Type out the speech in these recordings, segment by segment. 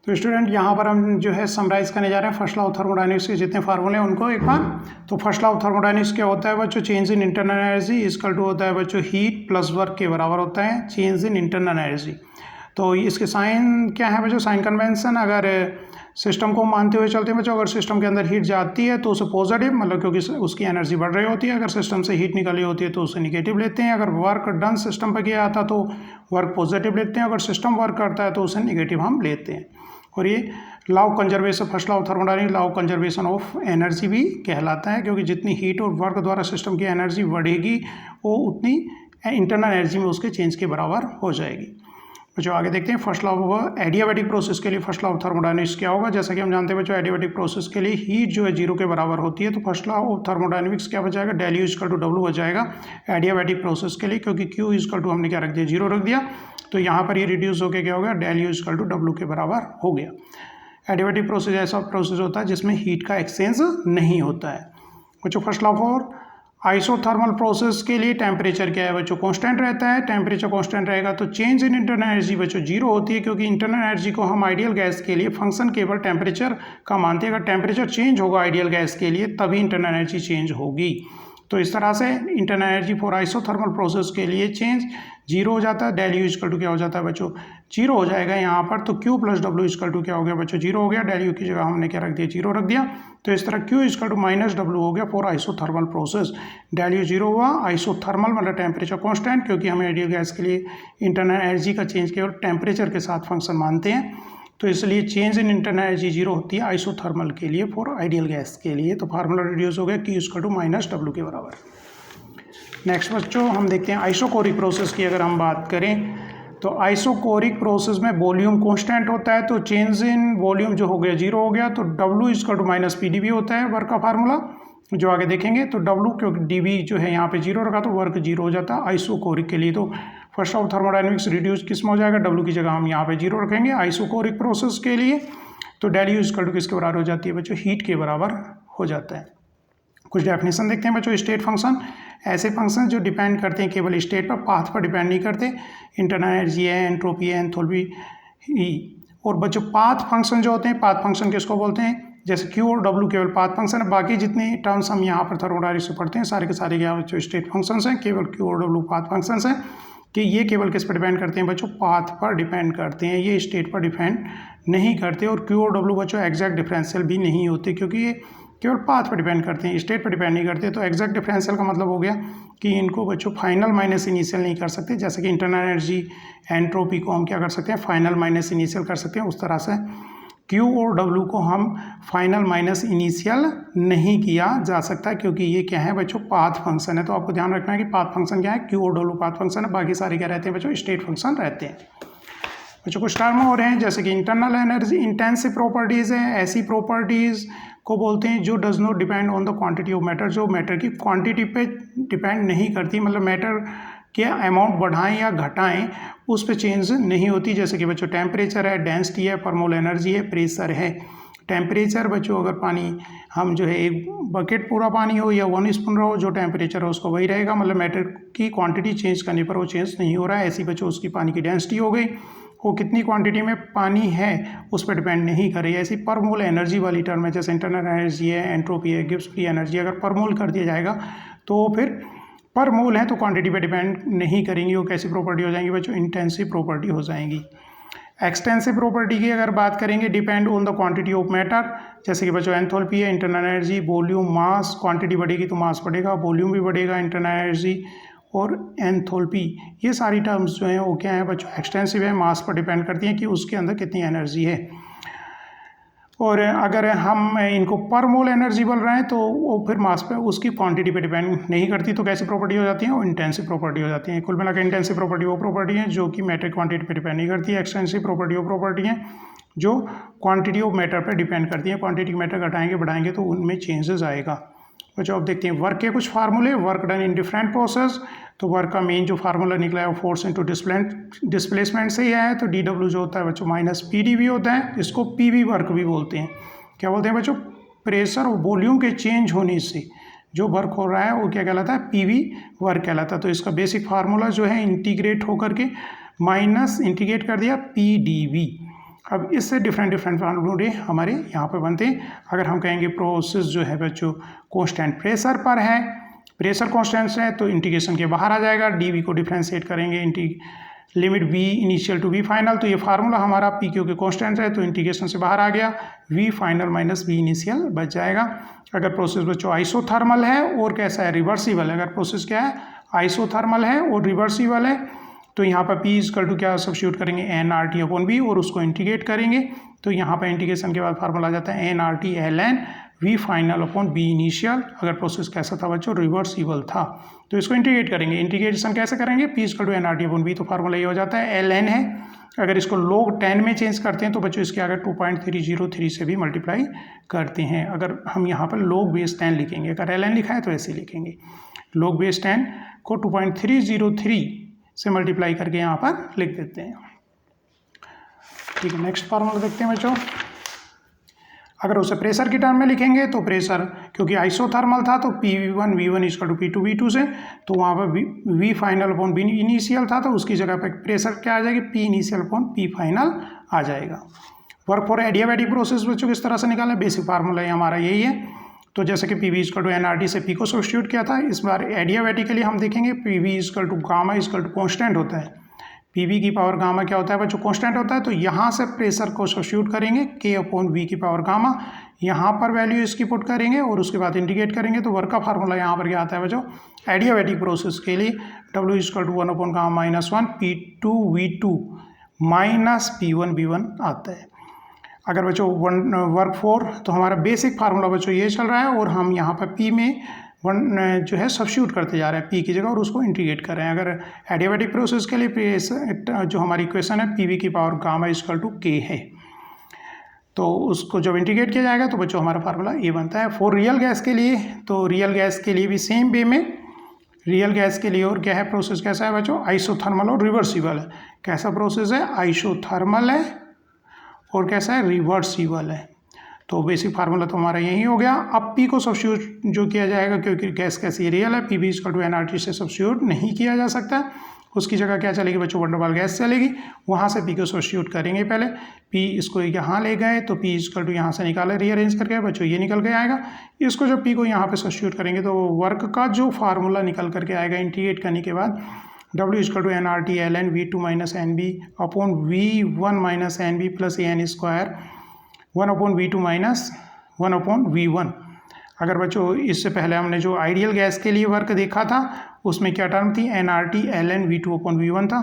तो स्टूडेंट यहाँ पर हम जो है समराइज करने जा रहे हैं फर्स्ट लॉ ऑफ थर्मोडायनेमिक्स के जितने फार्मूले हैं उनको एक बार। तो फर्स्ट लॉ ऑफ थर्मोडायनेमिक्स क्या होता है बच्चों, change in internal energy equal to होता है बच्चों हीट प्लस वर्क के बराबर होता है चेंज इन इंटरनल एनर्जी। तो इसके साइन क्या है बच्चों, साइन कन्वेंशन, अगर सिस्टम को मानते हुए चलते हैं बच्चों, अगर सिस्टम के अंदर हीट जाती है तो उसे पॉजिटिव मतलब क्योंकि उसकी एनर्जी बढ़ रही होती है, अगर सिस्टम से हीट निकली होती है तो उसे निगेटिव लेते हैं। अगर वर्क डन सिस्टम पर किया जाता तो वर्क पॉजिटिव लेते हैं, अगर सिस्टम वर्क करता है तो उसे निगेटिव हम लेते हैं। और ये law of conservation, first law of thermodynamics law of conservation of energy भी कहलाता है, क्योंकि जितनी हीट और वर्क द्वारा सिस्टम की एनर्जी बढ़ेगी वो उतनी इंटरनल एनर्जी में उसके चेंज के बराबर हो जाएगी। बच्चों आगे देखते हैं first law of adiabatic process के लिए फर्स्ट लॉ ऑफ थर्मोडायनेमिक्स क्या होगा। जैसा कि हम जानते हैं बच्चों, एडियाबैटिक प्रोसेस के लिए हीट जो है जीरो के बराबर होती है, तो फर्स्ट लॉ ऑफ थर्मोडायनेमिक्स क्या बचाएगा, del U equal to W बचाएगा एडियाबैटिक प्रोसेस के लिए, क्योंकि क्यू इक्वल टू हमने क्या रख दिया, जीरो रख दिया, तो यहाँ पर ये रिड्यूस होकर क्या हो गया, del U equal to W के बराबर हो गया। एडियाबैटिक प्रोसेस ऐसा प्रोसेस होता है जिसमें हीट का एक्सचेंज नहीं होता है। बच्चों first law for isothermal process के लिए टेम्परेचर क्या है बच्चों, कांस्टेंट रहता है, टेम्परेचर कांस्टेंट रहेगा तो चेंज इन इंटरनल एनर्जी बच्चों जीरो होती है, क्योंकि इंटरनल एनर्जी को हम आइडियल गैस के लिए फंक्शन केवल टेम्परेचर का मानते हैं। अगर टेम्परेचर चेंज होगा आइडियल गैस के लिए तभी इंटरनल एनर्जी चेंज होगी। तो इस तरह से internal energy for isothermal process के लिए चेंज जीरो हो जाता है, डेल यू इक्वल टू क्या हो जाता है बच्चों, जीरो हो जाएगा यहाँ पर। तो Q plus W equal to क्या हो गया बच्चों, जीरो हो गया, डेल यू की जगह हमने क्या रख दिया, जीरो रख दिया। तो इस तरह Q equal to minus W हो गया for isothermal process. Del U zero हुआ, आइसोथर्मल मतलब टेम्परेचर कॉन्स्टेंट, क्योंकि हमें आइडियल गैस के लिए इंटरनल एनर्जी का चेंज केवल टेम्परेचर के साथ फंक्शन मानते हैं, तो इसलिए change in internal energy zero होती है आइसोथर्मल के लिए फॉर आइडियल गैस के लिए। तो फार्मूला रिड्यूस हो गया Q equal to minus W के बराबर। नेक्स्ट बच्चों हम देखते हैं आइसोकोरिक प्रोसेस की अगर हम बात करें तो आइसोकोरिक प्रोसेस में वॉल्यूम कांस्टेंट होता है, तो चेंज इन वॉल्यूम जो हो गया जीरो हो गया, तो W equal to minus P D V होता है वर्क का फार्मूला जो आगे देखेंगे। तो डब्ल्यू क्योंकि डी वी जो है यहाँ पे जीरो रखा तो वर्क जीरो हो जाता है आइसोकोरिक के लिए। तो फर्स्ट ऑफ थर्मोडायनेमिक्स रिड्यूस किस में हो जाएगा, डब्ल्यू की जगह हम यहाँ पे जीरो रखेंगे आइसोकोरिक प्रोसेस के लिए। तो डेल यू इक्वल टू किसके बराबर हो जाती है बच्चों, हीट के बराबर हो जाता है। कुछ डेफिनेशन देखते हैं बच्चों। स्टेट फंक्शन ऐसे फंक्शन जो डिपेंड करते हैं केवल स्टेट पर, पाथ पर डिपेंड नहीं करते। इंटरनल एनर्जी है, एंट्रोपी है, एंथैल्पी ई। और बच्चों पाथ फंक्शन जो होते हैं, पाथ फंक्शन किसको बोलते हैं, जैसे क्यू और डब्ल्यू केवल पाथ फंक्शन है, बाकी जितने टर्म्स हम यहाँ पर थर्मोडायनेमिक्स से पढ़ते हैं सारे के सारे क्या बच्चों स्टेट फंक्शंस हैं, केवल क्यू और डब्ल्यू पाथ फंक्शंस हैं। कि ये केवल किस पर डिपेंड करते हैं बच्चों, पाथ पर डिपेंड करते हैं, ये स्टेट पर डिपेंड नहीं करते। और क्यू और डब्ल्यू बच्चों एग्जैक्ट डिफरेंशियल भी नहीं होते, क्योंकि ये केवल पाथ पर डिपेंड करते हैं, स्टेट पर डिपेंड नहीं करते। तो एग्जैक्ट डिफरेंशियल का मतलब हो गया कि इनको बच्चों फाइनल माइनस इनिशियल नहीं कर सकते, जैसे कि इंटरनल एनर्जी एंट्रोपी को हम क्या कर सकते हैं, फाइनल माइनस इनिशियल कर सकते हैं, उस तरह से क्यू और डब्ल्यू को हम फाइनल माइनस इनिशियल नहीं किया जा सकता, क्योंकि ये क्या है बच्चों पाथ फंक्शन है। तो आपको ध्यान रखना है कि पाथ फंक्शन क्या है, क्यू और डब्ल्यू पाथ फंक्शन है, बाकी सारे क्या रहते हैं बच्चों, स्टेट फंक्शन रहते हैं। बच्चों कुछ टर्म हो रहे हैं जैसे कि इंटरनल एनर्जी इंटेंसिव प्रॉपर्टीज़ है, ऐसी प्रॉपर्टीज़ को बोलते हैं जो does not depend on the quantity of matter, जो मैटर की क्वांटिटी पे डिपेंड नहीं करती, मतलब मैटर के अमाउंट बढ़ाएं या घटाएं उस पे चेंज नहीं होती। जैसे कि बच्चों टेम्परेचर है, डेंसिटी है, पर मोल एनर्जी है, प्रेशर है। टेम्परेचर बच्चों अगर पानी हम जो है एक बकेट पूरा पानी हो या 1 स्पून हो, जो टेम्परेचर हो उसको वही रहेगा, मतलब मैटर की क्वांटिटी चेंज करने पर वो चेंज नहीं हो रहा है। ऐसी बच्चों उसकी पानी की डेंसिटी हो गई, वो कितनी क्वांटिटी में पानी है उस पर डिपेंड नहीं करे। ऐसी पर मोल एनर्जी वाली टर्म है, जैसे इंटरनल एनर्जी है, एंट्रोपी है, गिब्स फ्री एनर्जी, अगर पर मोल कर दिया जाएगा तो फिर पर मोल है तो क्वांटिटी पे डिपेंड नहीं करेंगी, वो कैसी प्रॉपर्टी हो जाएंगी बच्चों, इंटेंसिव प्रॉपर्टी हो जाएंगी। एक्सटेंसिव प्रॉपर्टी की अगर बात करेंगे, depend on the quantity of matter, जैसे कि बच्चों एंथैल्पी है, इंटरनल एनर्जी, वॉल्यूम, मास, क्वांटिटी बढ़ेगी तो मास बढ़ेगा, वॉल्यूम भी बढ़ेगा, इंटरनल एनर्जी और एंथैल्पी, ये सारी टर्म्स जो हैं वो क्या है बच्चों एक्सटेंसिव है, मास पर डिपेंड करती हैं कि उसके अंदर कितनी एनर्जी है। और अगर हम इनको पर मोल एनर्जी बोल रहे हैं तो वो फिर मास पे उसकी क्वांटिटी पे डिपेंड नहीं करती, तो कैसी प्रॉपर्टी हो जाती है, वो इंटेंसिव प्रॉपर्टी हो जाती है। कुल मिलाकर इंटेंसिव प्रॉपर्टी वो प्रॉपर्टी है जो कि मैटर क्वांटिटी पे डिपेंड नहीं करती है। एक्सटेंसिव प्रॉपर्टी वो प्रॉपर्टी है जो क्वांटिटी ऑफ मैटर पर डिपेंड करती है, क्वांटिटी मैटर घटाएंगे बढ़ाएंगे तो उनमें चेंजेस आएगा। बच्चों अब देखते हैं वर्क के कुछ फार्मूले। Work done in different process, तो वर्क का मेन जो फार्मूला निकला है वो फोर्स इंटू डिस्प्लेसमेंट से ही है। तो डी डब्ल्यू जो होता है बच्चों माइनस पी डी वी होता है, इसको पी वी वर्क भी बोलते हैं। क्या बोलते हैं बच्चों, प्रेशर और वॉल्यूम के चेंज होने से जो वर्क हो रहा है वो क्या कहलाता है, पी वी वर्क कहलाता है। तो इसका बेसिक फार्मूला जो है इंटीग्रेट होकर के माइनस इंटीग्रेट कर दिया पी डी वी। अब इससे डिफरेंट फार्मूले हमारे यहाँ पर बनते हैं। अगर हम कहेंगे प्रोसेस जो है बच्चों कांस्टेंट प्रेशर पर है, प्रेशर कांस्टेंट है, तो इंटीग्रेशन के बाहर आ जाएगा। डी को डिफ्रेंशिएट करेंगे limit v initial to v final, तो ये फार्मूला हमारा पी क्यू के कांस्टेंट है, तो इंटीग्रेशन से बाहर आ गया, v final minus v initial बच जाएगा। अगर प्रोसेस बच्चों आइसोथर्मल है और कैसा है रिवर्सिबल है, अगर प्रोसेस क्या है आइसोथर्मल है और रिवर्सिबल है, तो यहाँ पर p इक्वल टू क्या सब्स्टिट्यूट करेंगे nRT अपॉन v और उसको इंटीग्रेट करेंगे, तो यहाँ पर इंटीग्रेशन के बाद फार्मूला आ जाता है nRT ln v final upon v initial. अगर प्रोसेस कैसा था बच्चों रिवर्सिबल था, तो इसको इंटीग्रेट करेंगे। इंटीग्रेशन कैसे करेंगे, p equal to nRT upon v, तो फार्मूला ये हो जाता है ln है। अगर इसको log 10 में चेंज करते हैं तो बच्चों इसके आगे 2.303 से भी मल्टीप्लाई करते हैं। अगर हम यहाँ पर log बेस 10 लिखेंगे, अगर ln लिखा है तो ऐसे लिखेंगे, log बेस 10 को 2.303 से मल्टीप्लाई करके यहाँ पर लिख देते हैं। ठीक है, नेक्स्ट फार्मूला देखते हैं बच्चों। अगर उसे प्रेशर की टर्म में लिखेंगे तो प्रेशर क्योंकि आइसोथर्मल था तो P1 V1 equal to P2 V2 से, तो वहाँ पर V final upon V initial था, तो उसकी जगह पर प्रेशर क्या आ जाएगी P initial upon P final आ जाएगा। वर्क फॉर एडियाबैटिक प्रोसेस बच्चों किस तरह से निकालें, बेसिक फार्मूला हमारा यही है। तो जैसे कि PV इक्वल टू nRT से P को सब्स्टिट्यूट किया था, इस बार एडियाबैटिक के लिए हम देखेंगे PV equal to gamma equal to constant होता है, PV की पावर गामा क्या होता है बच्चों कांस्टेंट होता है, तो यहाँ से प्रेशर को सब्स्टिट्यूट करेंगे K अपॉन V की पावर गामा, यहाँ पर वैल्यू इसकी पुट करेंगे और उसके बाद इंटीग्रेट करेंगे, तो वर्क का फार्मूला यहाँ पर क्या आता है बच्चों एडियाबैटिक प्रोसेस के लिए W equal to 1 upon gamma minus 1 P2 V2 minus P1 V1 आता है। अगर बच्चों वर्क फोर, तो हमारा बेसिक फार्मूला बच्चों ये चल रहा है और हम यहाँ पर P में जो है सब्स्टिट्यूट करते जा रहे हैं P की जगह और उसको इंटीग्रेट कर रहे हैं। अगर एडियाबैटिक प्रोसेस के लिए जो हमारी इक्वेशन है PV की power gamma equal to K है, तो उसको जब इंटीग्रेट किया जाएगा तो बच्चों हमारा फार्मूला ये बनता है। फॉर रियल गैस के लिए, तो रियल गैस के लिए भी सेम वे में, रियल गैस के लिए और क्या है प्रोसेस कैसा है बच्चों आइसोथर्मल और रिवर्सिबल है। कैसा प्रोसेस है आइसोथर्मल है और कैसा है रिवर्सिबल है। तो बेसिक फार्मूला तो हमारा यही हो गया। अब P को सब्स्टिट्यूट जो किया जाएगा, क्योंकि गैस कैसी रियल है, PV इक्वल टू nRT से सब्स्टिट्यूट नहीं किया जा सकता, उसकी जगह क्या चलेगी बच्चों वंडरवाल गैस चलेगी। वहाँ से P को सब्स्टिट्यूट करेंगे पहले, P इसको यहाँ ले गए तो P इक्वल टू यहाँ से निकाले रीअरेंज करके बच्चों ये निकल के आएगा। इसको जब P को यहाँ पे सब्स्टिट्यूट करेंगे तो वर्क का जो फार्मूला निकल करके आएगा इंटीग्रेट करने के बाद W equal to nRT ln V2 minus NB upon V1 minus NB plus AN square 1 upon V2 minus 1 upon V1। अगर बच्चों इससे पहले हमने जो आइडियल गैस के लिए वर्क देखा था उसमें क्या टर्म थी nRT ln V2 upon V1 था,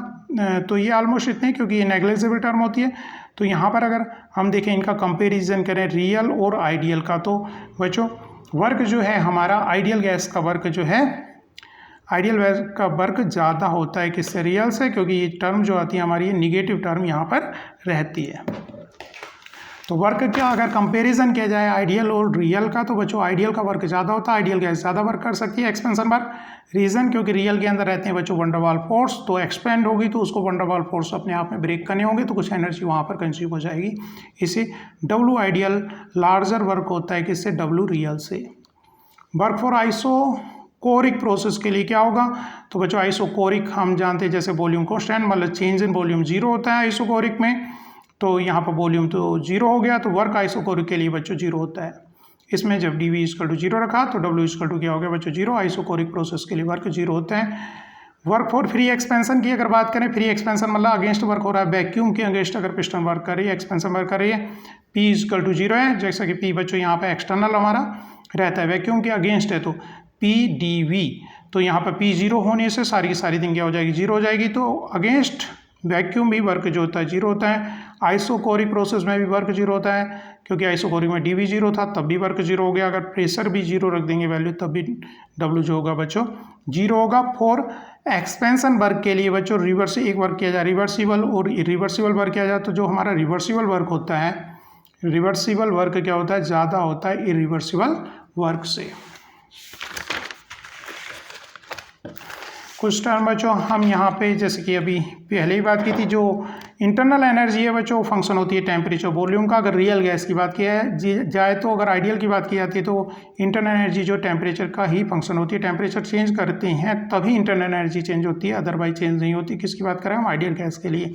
तो ये ऑलमोस्ट इतने क्योंकि ये नेग्लिजिबल टर्म होती है। तो यहाँ पर अगर हम देखें इनका कंपेरिजन करें रियल और आइडियल का, तो बच्चों वर्क जो है हमारा आइडियल गैस का वर्क जो है आइडियल गैस का वर्क ज़्यादा होता है किससे रियल से, क्योंकि ये टर्म जो आती है हमारी निगेटिव टर्म यहाँ पर रहती है। तो वर्क क्या अगर कंपैरिजन किया जाए आइडियल और रियल का, तो बच्चों आइडियल का वर्क ज़्यादा होता है, आइडियल गैस ज़्यादा वर्क कर सकती है एक्सपेंशन वर्क। रीज़न क्योंकि रियल के अंदर रहते हैं बच्चों वंडरवाल फोर्स, तो एक्सपेंड होगी तो उसको वंडरवाल फोर्स अपने आप में ब्रेक करने होंगे, तो कुछ एनर्जी वहाँ पर कंज्यूम हो जाएगी। इसे W आइडियल लार्जर वर्क होता है किससे W रियल से। वर्क फॉर आइसोकोरिक प्रोसेस के लिए क्या होगा, तो बच्चों आइसोकोरिक हम जानते हैं जैसे वॉल्यूम कांस्टेंट मतलब चेंज इन वॉल्यूम जीरो होता है आइसोकोरिक में, तो यहाँ पर वॉल्यूम तो जीरो हो गया, तो वर्क आइसोकोरिक के लिए बच्चों जीरो होता है। इसमें जब DV इक्वल टू जीरो रखा तो W इक्वल टू क्या हो गया बच्चों जीरो, आइसोकोरिक प्रोसेस के लिए वर्क जीरो होता है। वर्क फॉर फ्री एक्सपेंशन की अगर बात करें, फ्री एक्सपेंशन मतलब अगेंस्ट वर्क हो रहा है, वैक्यूम के अगेंस्ट अगर पिस्टन वर्क कर रही है, एक्सपेंशन वर्क कर रही है, P इक्वल टू जीरो है, जैसा कि P बच्चों यहाँ पे एक्सटर्नल हमारा रहता है, वैक्यूम के अगेंस्ट है तो PdV, तो यहाँ पर P जीरो होने से सारी की सारी दिन क्या हो जाएगी जीरो हो जाएगी, तो अगेंस्ट वैक्यूम भी वर्क जो होता है जीरो होता है। आइसोकोरिक प्रोसेस में भी वर्क जीरो होता है, क्योंकि आइसोकोरिक में DV जीरो था तब भी वर्क जीरो हो गया, अगर प्रेशर भी जीरो रख देंगे वैल्यू तब भी W जो होगा बच्चों जीरो होगा। फॉर एक्सपेंशन वर्क के लिए बच्चों रिवर्स एक वर्क किया जाए रिवर्सिबल और इरिवर्सिबल वर्क किया जाए, तो जो हमारा रिवर्सिबल वर्क होता है, रिवर्सिबल वर्क क्या होता है ज़्यादा होता है इरिवर्सिबल वर्क से। कुछ टर्म बच्चों हम यहाँ पे जैसे कि अभी पहले ही बात की थी, जो इंटरनल एनर्जी है बच्चों फंक्शन होती है टेम्परेचर वॉल्यूम का। अगर रियल गैस की बात किया जाए तो अगर आइडियल की बात की जाती है तो इंटरनल एनर्जी जो टेम्परेचर का ही फंक्शन होती है, टेम्परेचर चेंज करते हैं तभी इंटरनल एनर्जी चेंज होती है, अदरवाइज चेंज नहीं होती। किसकी बात करें हम आइडियल गैस के लिए।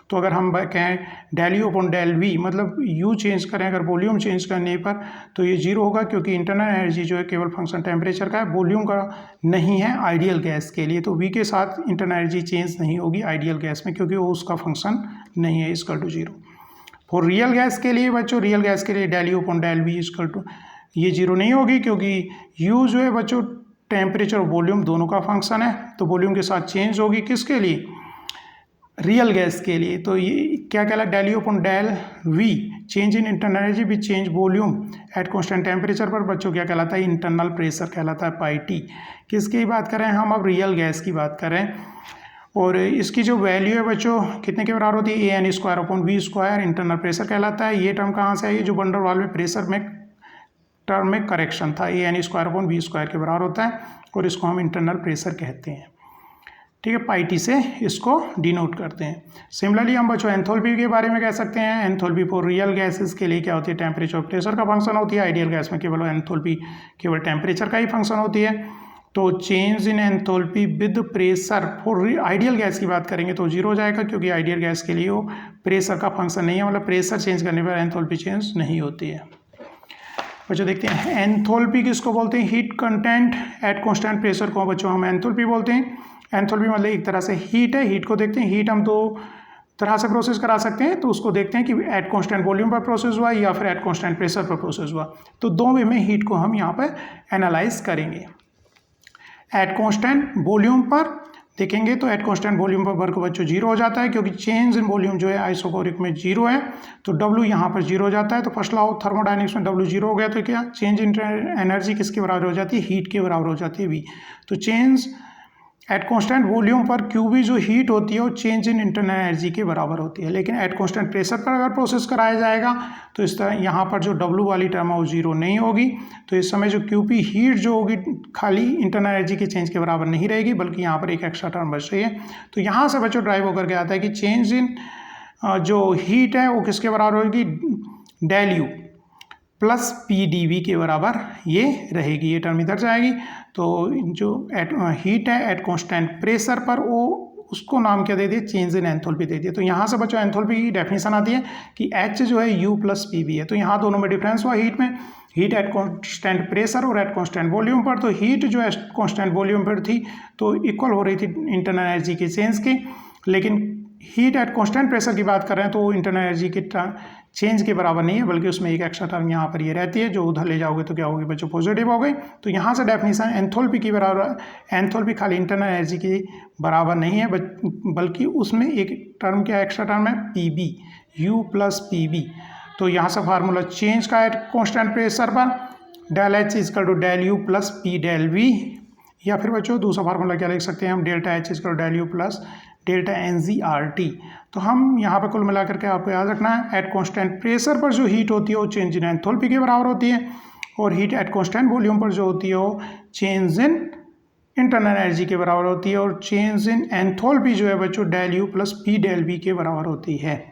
तो अगर हम कहें del U upon del V, मतलब यू चेंज करें अगर वॉल्यूम चेंज करने पर, तो ये 0 होगा, क्योंकि इंटरनल एनर्जी जो है केवल फंक्शन टेम्परेचर का है, वॉल्यूम का नहीं है आइडियल गैस के लिए। तो वी के साथ इंटरनल एनर्जी चेंज नहीं होगी आइडियल गैस में, क्योंकि वो उसका फंक्शन नहीं है, equal to 0। For real gas के लिए बच्चों, रियल गैस के लिए del U upon del V equal to, ये 0 नहीं होगी, क्योंकि यू जो है बच्चों टेम्परेचर और वॉल्यूम दोनों का फंक्शन है, तो वॉल्यूम के साथ चेंज होगी किसके लिए, रियल गैस के लिए। तो ये क्या कहलाता है, del U upon del V change in internal energy with change volume at constant temperature पर बच्चों क्या कहलाता है, इंटरनल प्रेशर कहलाता है, पाई टी। किसकी बात करें हम, अब रियल गैस की बात करें, और इसकी जो वैल्यू है बच्चों कितने के बराबर होती है, a n square upon V square internal pressure कहलाता है। ये टर्म कहाँ से आई, जो वंडर वाल में प्रेशर में टर्म में करेक्शन था, a n square upon V square के बराबर होता है, और इसको हम इंटरनल प्रेशर कहते हैं, ठीक है, पाई टी से इसको डिनोट करते हैं। सिमिलरली हम बच्चों एंथैल्पी के बारे में कह सकते हैं, एंथैल्पी फॉर रियल गैसेस के लिए क्या होती है, टेम्परेचर और प्रेशर का फंक्शन होती है। आइडियल गैस में केवल एंथैल्पी केवल टेम्परेचर का ही फंक्शन होती है। तो change in enthalpy with pressure for ideal gas की बात करेंगे तो 0 हो जाएगा, क्योंकि आइडियल गैस के लिए वो प्रेशर का फंक्शन नहीं है, मतलब प्रेशर चेंज करने पर एंथैल्पी चेंज नहीं होती है। बच्चों देखते हैं एंथैल्पी किसको बोलते हैं, heat content eight constant pressure को बच्चों हम एंथैल्पी बोलते हैं। एंथैल्पी मतलब एक तरह से हीट है, हीट को देखते हैं, हीट हम दो तरह से प्रोसेस करा सकते हैं, तो उसको देखते हैं कि एट कांस्टेंट वॉल्यूम पर प्रोसेस हुआ या फिर एट कांस्टेंट प्रेशर पर प्रोसेस हुआ। तो दो वे में हीट को हम यहाँ पर एनालाइज करेंगे। एट कांस्टेंट वॉल्यूम पर देखेंगे तो एट कांस्टेंट वॉल्यूम पर वर्क बच्चों 0 हो जाता है, क्योंकि चेंज इन वॉल्यूम जो है आइसोकोरिक में 0 है, तो W यहाँ पर 0 हो जाता है। तो फर्स्ट लॉ ऑफ थर्मोडायनेमिक्स में W 0 हो गया, तो क्या चेंज इन एनर्जी किसके बराबर हो जाती है, हीट के बराबर हो जाती है V। तो चेंज एट कांस्टेंट वॉल्यूम पर QV जो हीट होती है वो चेंज इन इंटरनल एनर्जी के बराबर होती है। लेकिन एट कांस्टेंट प्रेशर पर अगर प्रोसेस कराया जाएगा तो इस तरह यहाँ पर जो W वाली टर्म है वो 0 नहीं होगी। तो इस समय जो QP हीट जो होगी खाली इंटरनल एनर्जी के चेंज के बराबर नहीं रहेगी, बल्कि यहाँ पर एक एक्स्ट्रा टर्म बच रही है। तो यहाँ से बच्चों ड्राइव होकर के आता है कि चेंज इन जो हीट है वो किसके बराबर होगी, डेल यू प्लस PdV के बराबर ये रहेगी, ये टर्म इधर जाएगी। तो जो हीट है एट कांस्टेंट प्रेशर पर वो उसको नाम क्या दे दिए, चेंज इन एंथैल्पी दे दिए। तो यहाँ से बच्चों एंथैल्पी की डेफिनेशन आती है कि H जो है U प्लस PV है। तो यहाँ दोनों में डिफरेंस हुआ हीट में, हीट एट कांस्टेंट प्रेशर और एट कांस्टेंट वॉल्यूम पर। तो हीट जो है कांस्टेंट वॉल्यूम पर थी तो इक्वल हो रही थी इंटरनल एनर्जी के चेंज की, लेकिन हीट एट कांस्टेंट प्रेशर की बात कर रहे हैं तो इंटरनल एनर्जी के चेंज के बराबर नहीं है, बल्कि उसमें एक एक्स्ट्रा टर्म यहाँ पर ये रहती है, जो उधर ले जाओगे तो क्या होगी बच्चों, पॉजिटिव हो गई। तो यहाँ से डेफिनेशन एंथैल्पी की बराबर, एंथैल्पी खाली इंटरनल एनर्जी के बराबर नहीं है, बल्कि उसमें एक टर्म क्या एक्स्ट्रा टर्म है, PB, U प्लस PV। तो यहाँ से फार्मूला चेंज का एट कांस्टेंट प्रेशर पर del H equal to del U plus P del V, या फिर बच्चों दूसरा फार्मूला क्या लिख सकते हैं हम, delta H equal to del U plus delta NGRT। तो हम यहाँ पर कुल मिलाकर के आपको याद रखना है, एट कांस्टेंट प्रेशर पर जो हीट होती है वो चेंज इन एंथैल्पी के बराबर होती है, और हीट एट कांस्टेंट वॉल्यूम पर जो होती है वो चेंज इन इंटरनल एनर्जी के बराबर होती है, और चेंज इन एंथैल्पी जो है बच्चों del U plus P del V के बराबर होती है।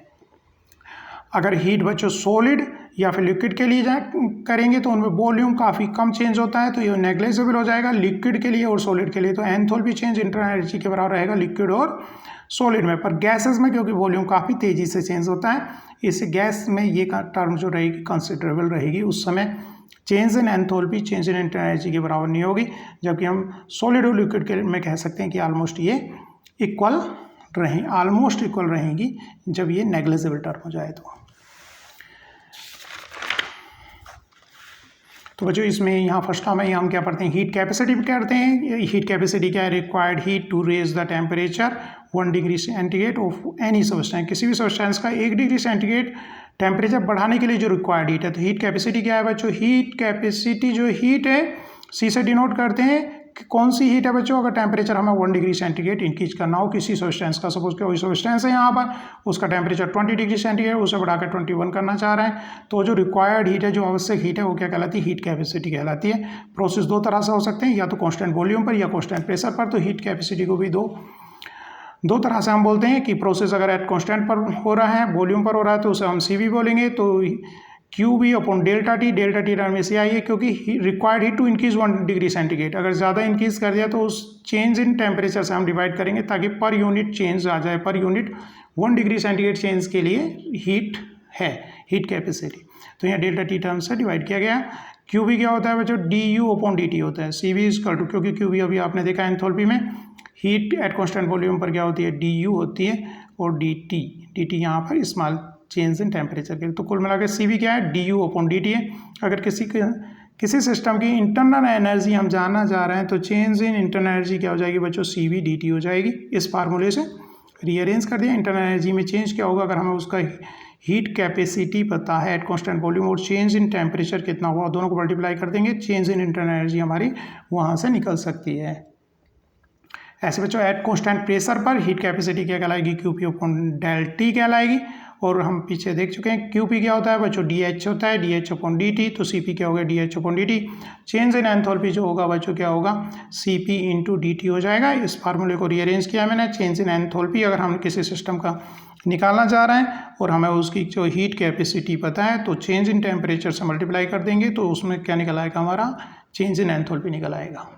अगर हीट बच्चों सॉलिड या फिर लिक्विड के लिए करेंगे तो उनमें वॉल्यूम काफ़ी कम चेंज होता है, तो ये नेग्लिजिबल हो जाएगा लिक्विड के लिए और सॉलिड के लिए। तो एंथैल्पी चेंज इंटरनल एनर्जी के बराबर रहेगा लिक्विड और सॉलिड में। पर गैसेस में क्योंकि वॉल्यूम काफ़ी तेज़ी से चेंज होता है, इस गैस में ये टर्म जो रहेगी कंसिडरेबल रहेगी, उस समय change in enthalpy change in internal energy के बराबर नहीं होगी। जबकि हम सॉलिड और लिक्विड के में कह सकते हैं कि ऑलमोस्ट ये इक्वल ऑलमोस्ट इक्वल रहेंगी जब ये नेग्लिजिबल टर्म हो जाए। तो बच्चों इसमें यहाँ फर्स्ट टर्म है, हम क्या पढ़ते हैं, हीट कैपेसिटी करते हैं। हीट कैपेसिटी क्या है, required heat to raise the temperature 1 degree centigrade of any substance, किसी भी सब्सटेंस का 1 डिग्री सेंटीग्रेड टेम्परेचर बढ़ाने के लिए जो रिक्वायर्ड हीट है। तो हीट कैपेसिटी क्या है बच्चों, हीट कैपेसिटी जो हीट है C से डिनोट करते हैं कि कौन सी हीट है बच्चों, अगर टेम्परेचर हमें 1 डिग्री सेंटीग्रेड इंक्रीज करना हो किसी सब्सटेंस का, सपोज कोई सब्सटेंस है यहाँ पर, उसका टेम्परेचर 20 डिग्री सेंटीग्रेड, उसे बढ़ाकर 21 करना चाह रहे हैं, तो जो रिक्वायर्ड हीट है, जो आवश्यक हीट है, वो क्या कहलाती है, हीट कैपेसिटी कहलाती है। प्रोसेस दो तरह से हो सकते हैं, या तो कांस्टेंट वॉल्यूम पर या कांस्टेंट प्रेशर पर। तो हीट कैपेसिटी को भी दो तरह से हम बोलते हैं कि प्रोसेस अगर एट कांस्टेंट पर हो रहा है, वॉल्यूम पर हो रहा है, तो उसे हम CV बोलेंगे। तो QV upon delta T term से आई है, क्योंकि required heat to increase 1 degree centigrade, अगर ज़्यादा इंक्रीज कर दिया तो उस चेंज इन टेम्परेचर से हम डिवाइड करेंगे ताकि पर यूनिट चेंज आ जाए, per unit 1 degree centigrade change के लिए हीट है, हीट कैपेसिटी। तो यहाँ डेल्टा टी टर्म से डिवाइड किया गया। क्यू बी क्या होता है बच्चों, D you upon D T होता है। सी बी इक्वल टू, क्योंकि क्यू बी अभी आपने देखा एंथैल्पी में हीट एट कॉन्स्टेंट वॉल्यूम पर क्या होती है, डी यू होती है, और डी टी यहाँ पर स्मॉल चेंज इन टेम्परेचर के लिए। तो कुल मिलाकर सी बी क्या है, D you upon D T है। अगर किसी सिस्टम की इंटरनल एनर्जी हम जानना चाह रहे हैं तो चेंज इन इंटरनल एनर्जी क्या हो जाएगी बच्चों, सी वी डी टी हो जाएगी। इस फार्मूले से रीअरेंज कर दिया। इंटरनल एनर्जी में चेंज क्या होगा, अगर हमें उसका हीट कैपेसिटी पता है एट कॉन्स्टेंट वॉल्यूम और चेंज इन टेम्परेचर कितना हुआ, दोनों को मल्टीप्लाई कर देंगे, चेंज इन इंटरनल एनर्जी हमारी वहाँ से निकल सकती है। ऐसे बच्चों एट कॉन्स्टेंट प्रेशर पर हीट कैपेसिटी क्या कहलाएगी, q p upon del T कहलाएगी। और हम पीछे देख चुके हैं क्यू पी क्या होता है बच्चों, डी एच होता है, D H upon D T. तो सी पी क्या होगा, D H upon D T. Change in enthalpy जो होगा बच्चों क्या होगा, C P into D T हो जाएगा। इस फार्मूले को रीअरेंज किया मैंने। चेंज इन एंथैल्पी अगर हम किसी सिस्टम का निकालना चाह रहे हैं और हमें उसकी जो हीट कैपेसिटी पता है तो चेंज इन टेम्परेचर से मल्टीप्लाई कर देंगे, तो उसमें क्या निकल आएगा हमारा, चेंज इन एंथैल्पी निकल आएगा।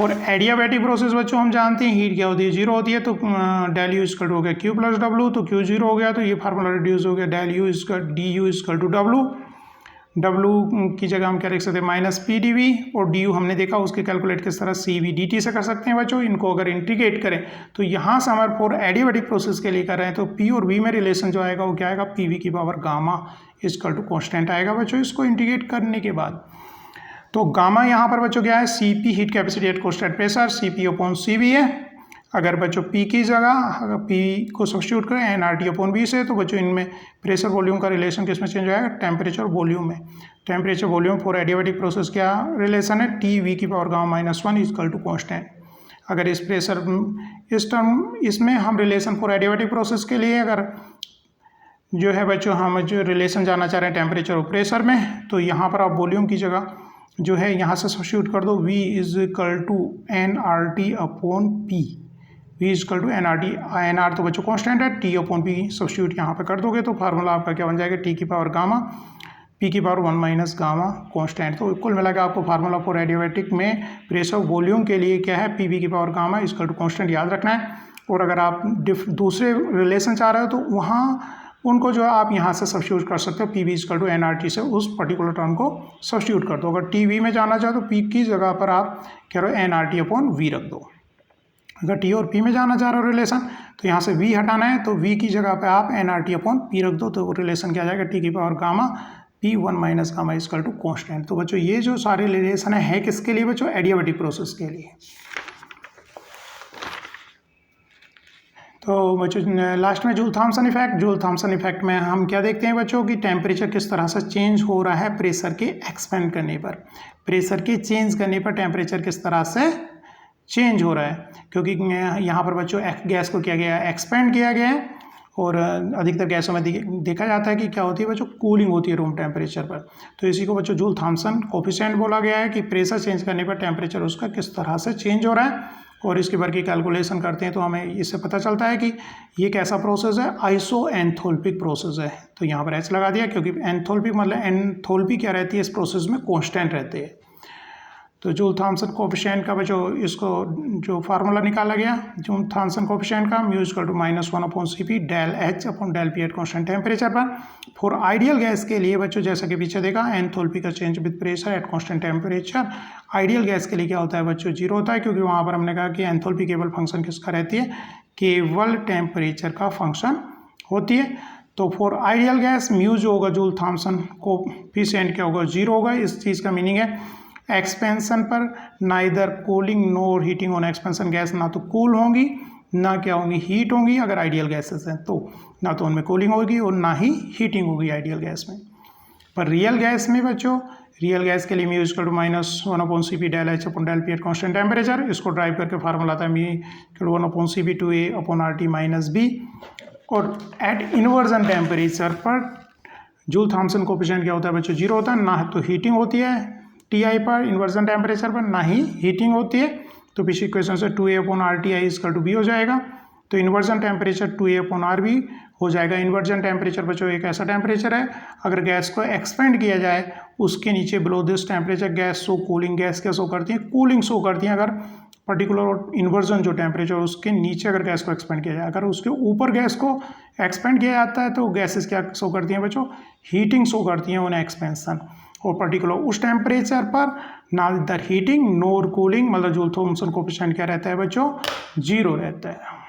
और एडियाबैटिक प्रोसेस बच्चों हम जानते हैं हीट क्या होती है, जीरो होती है। तो डेल यू इक्वल टू हो गया क्यू प्लस डब्लू, तो क्यू जीरो हो गया तो ये फार्मूला रिड्यूस हो गया, del U equal D U equal to W. W की जगह हम क्या लिख सकते हैं, माइनस पी डी वी, और डी यू हमने देखा उसके कैलकुलेट किस तरह सी वी डी टी से कर सकते हैं बच्चों। इनको अगर इंटीग्रेट करें तो यहाँ से हमारे फॉर एडियाबैटिक प्रोसेस के लिए कर रहे हैं तो पी और वी में रिलेशन जो आएगा वो क्या आएगा, पी वी की power gamma equal to constant आएगा बच्चों। इसको इंटीग्रेट करने के बाद तो गामा यहाँ पर बच्चों क्या है, C P heat capacity at constant pressure, C P upon C B है। अगर बच्चों पी की जगह अगर पी को सब्स्टिट्यूट करें N R T upon B से, तो बच्चों इनमें प्रेशर वॉल्यूम का रिलेशन किस में चेंज हो जाएगा, टेम्परेचर वॉल्यूम में। Temperature volume for adiabatic process क्या रिलेशन है, टी वी की power gamma minus one equal to constant. अगर इस प्रेशर इस टर्म इसमें हम रिलेशन फॉर एडियाबैटिक प्रोसेस के लिए अगर जो है बच्चों हम जो रिलेशन जानना चाह रहे हैं टेम्परेचर और प्रेशर में, तो यहाँ पर आप वॉल्यूम की जगह जो है यहाँ से सब्स्टिट्यूट कर दो, V is equal to N R T upon P. V is equal to N R T, N R तो बच्चों कॉन्स्टेंट है, टी अपॉन पी सब्स्टिट्यूट यहाँ पे कर दोगे तो फार्मूला आपका क्या बन जाएगा, टी की पावर गामा पी की power one minus gamma constant. तो कुल मिलाकर आपको फार्मूला फॉर एडियाबैटिक में प्रेशर वॉल्यूम के लिए क्या है, पी वी की power gamma equal to constant याद रखना है। और अगर आप दूसरे रिलेशन चाह रहे हो तो वहाँ उनको जो आप यहाँ से सब्स्टिट्यूट कर सकते हो, P V equal to N R T से उस पर्टिकुलर टर्म को सब्स्टिट्यूट कर दो। अगर टी वी में जाना चाहो तो पी की जगह पर आप कह रहे हो N R T upon V रख दो। अगर टी और पी में जाना चाह रहे हो रिलेशन तो यहाँ से वी हटाना है, तो वी की जगह पर आप N R T upon P रख दो, तो रिलेशन क्या आ जाएगा, टी की power gamma P one minus gamma equal to constant. तो बच्चों ये जो सारे रिलेशन है किसके लिए बच्चों, एडियाबैटिक प्रोसेस के लिए। तो बच्चों लास्ट में Joule Thomson effect. Joule Thomson effect में हम क्या देखते हैं बच्चों कि टेम्परेचर किस तरह से चेंज हो रहा है प्रेशर के एक्सपेंड करने पर, प्रेशर के चेंज करने पर टेम्परेचर किस तरह से चेंज हो रहा है। क्योंकि यहाँ पर बच्चों गैस को किया गया है, एक्सपेंड किया गया है, और अधिकतर गैसों में देखा जाता है कि क्या होती है बच्चों, कूलिंग होती है रूम टेम्परेचर पर। तो इसी को बच्चों जूल थॉमसन कोफिशिएंट बोला गया है कि प्रेशर चेंज करने पर टेम्परेचर उसका किस तरह से चेंज हो रहा है। और इसके बारे की कैलकुलेशन करते हैं तो हमें इससे पता चलता है कि ये कैसा प्रोसेस है, आइसो एंथैल्पिक प्रोसेस है। तो यहाँ पर एच लगा दिया क्योंकि एंथैल्पिक मतलब एंथैल्पी क्या रहती है इस प्रोसेस में, कांस्टेंट रहते हैं। तो जूल थॉमसन कोफिशिएंट का बच्चों इसको जो फार्मूला निकाला गया जूल थॉमसन कोफिशिएंट का, mu equal to minus one upon C P del H upon del P at constant temperature पर। फॉर आइडियल गैस के लिए बच्चों जैसा कि पीछे देखा, एंथैल्पी का change with pressure at constant temperature. Ideal gas के लिए क्या होता है बच्चों, जीरो होता है, क्योंकि वहाँ पर हमने कहा कि एंथैल्पी केवल फंक्शन किसका रहती है, केवल टेम्परेचर का फंक्शन होती है। तो फॉर आइडियल गैस म्यू जो होगा जूल थॉमसन कोफिशिएंट क्या होगा, जीरो होगा। इस चीज़ का मीनिंग है एक्सपेंशन पर neither cooling NOR heating on expansion gas, ना तो कूल होंगी ना क्या होंगी, हीट होंगी। अगर आइडियल गैसेस हैं तो ना तो उनमें कूलिंग होगी और ना ही हीटिंग होगी आइडियल गैस में। पर रियल गैस में बच्चों, रियल गैस के लिए mu equal to minus one upon C P del H upon del P at constant temperature. इसको ड्राइव करके फार्मूला आता है mu equal one upon C P two A upon R T minus B. और at inversion temperature पर Joule Thomson coefficient क्या होता है बच्चों, जीरो होता है। ना तो हीटिंग होती है टी आई पर इन्वर्जन टेम्परेचर पर, ना ही हीटिंग होती है। तो पिछली इक्वेशन से two A upon R T I equal to B हो जाएगा। तो inversion temperature two A upon R B हो जाएगा। इन्वर्जन टेम्परेचर बच्चों एक ऐसा टेम्परेचर है अगर गैस को एक्सपेंड किया जाए उसके नीचे below this temperature gas show cooling, gas क्या शो करती है, कूलिंग शो करती है। अगर पर्टिकुलर इन्वर्जन जो टेम्परेचर उसके नीचे अगर गैस को एक्सपेंड किया जाए, अगर उसके ऊपर गैस को एक्सपेंड किया जाता है तो गैसेस क्या शो करती हैं बच्चों, हीटिंग शो करती हैं उन्हें एक्सपेंशन। और पर्टिकुलर उस टेम्परेचर पर ना इधर हीटिंग नोर कूलिंग, मतलब जूल थॉमसन कोएफिशिएंट क्या रहता है बच्चों, 0 रहता है।